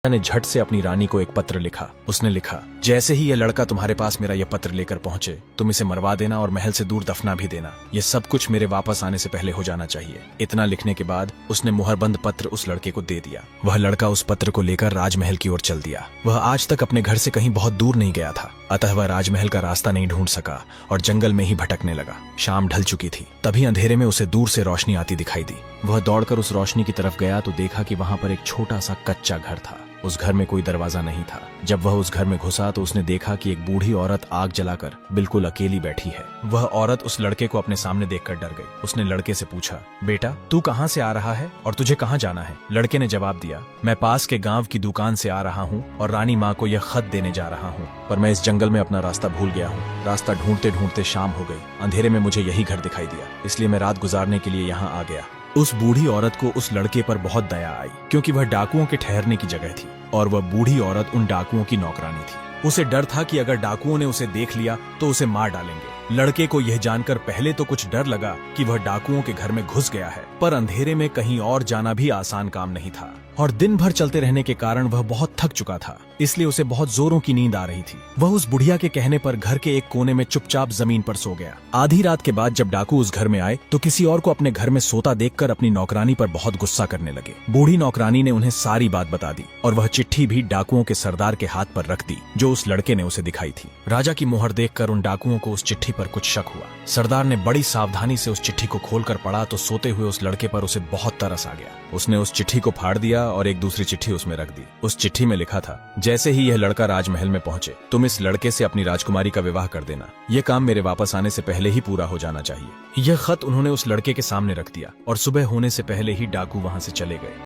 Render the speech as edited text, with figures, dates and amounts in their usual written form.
ने झट से अपनी रानी को एक पत्र लिखा। उसने लिखा, जैसे ही यह लड़का तुम्हारे पास मेरा यह पत्र लेकर पहुंचे, तुम इसे मरवा देना और महल से दूर दफना भी देना। यह सब कुछ मेरे वापस आने से पहले हो जाना चाहिए। इतना लिखने के बाद उसने मुहरबंद पत्र उस लड़के को दे दिया। वह लड़का उस पत्र को लेकर राजमहल की ओर चल दिया। वह आज तक अपने घर से कहीं बहुत दूर नहीं गया था, अतः वह राजमहल का रास्ता नहीं ढूंढ सका और जंगल में ही भटकने लगा। शाम ढल चुकी थी, तभी अंधेरे में उसे दूर से रोशनी आती दिखाई दी। वह दौड़कर उस रोशनी की तरफ गया तो देखा कि वहां पर एक छोटा सा कच्चा घर था। उस घर में कोई दरवाजा नहीं था। जब वह उस घर में घुसा तो उसने देखा कि एक बूढ़ी औरत आग जलाकर बिल्कुल अकेली बैठी है। वह औरत उस लड़के को अपने सामने देखकर डर गई। उसने लड़के से पूछा, बेटा तू कहाँ से आ रहा है और तुझे कहाँ जाना है? लड़के ने जवाब दिया, मैं पास के गांव की दुकान से आ रहा हूँ और रानी माँ को यह खत देने जा रहा हूँ, पर मैं इस जंगल में अपना रास्ता भूल गया हूँ। रास्ता ढूंढते ढूंढते शाम हो गई। अंधेरे में मुझे यही घर दिखाई दिया, इसलिए मैं रात गुजारने के लिए यहाँ आ गया। उस बूढ़ी औरत को उस लड़के पर बहुत दया आई, क्योंकि वह डाकुओं के ठहरने की जगह थी और वह बूढ़ी औरत उन डाकुओं की नौकरानी थी। उसे डर था कि अगर डाकुओं ने उसे देख लिया तो उसे मार डालेंगे। लड़के को यह जानकर पहले तो कुछ डर लगा कि वह डाकुओं के घर में घुस गया है, पर अंधेरे में कहीं और जाना भी आसान काम नहीं था और दिन भर चलते रहने के कारण वह बहुत थक चुका था, इसलिए उसे बहुत जोरों की नींद आ रही थी। वह उस बुढ़िया के कहने पर घर के एक कोने में चुपचाप जमीन पर सो गया। आधी रात के बाद जब डाकू उस घर में आए तो किसी और को अपने घर में सोता देखकर अपनी नौकरानी पर बहुत गुस्सा करने लगे। बूढ़ी नौकरानी ने उन्हें सारी बात बता दी और वह चिट्ठी भी डाकुओं के सरदार के हाथ पर रख दी, जो उस लड़के ने उसे दिखाई थी। राजा की मोहर देखकर उन डाकुओं को उस चिट्ठी पर कुछ शक हुआ। सरदार ने बड़ी सावधानी से उस चिट्ठी को खोलकर पढ़ा तो सोते हुए उस लड़के पर उसे बहुत तरस आ गया। उसने उस चिट्ठी को फाड़ दिया और एक दूसरी चिट्ठी उसमें रख दी। उस चिट्ठी में लिखा था, जैसे ही यह लड़का राजमहल में पहुंचे, तुम इस लड़के से अपनी राजकुमारी का विवाह कर देना। यह काम मेरे वापस आने से पहले ही पूरा हो जाना चाहिए। यह खत उन्होंने उस लड़के के सामने रख दिया और सुबह होने से पहले ही डाकू वहां से चले गए।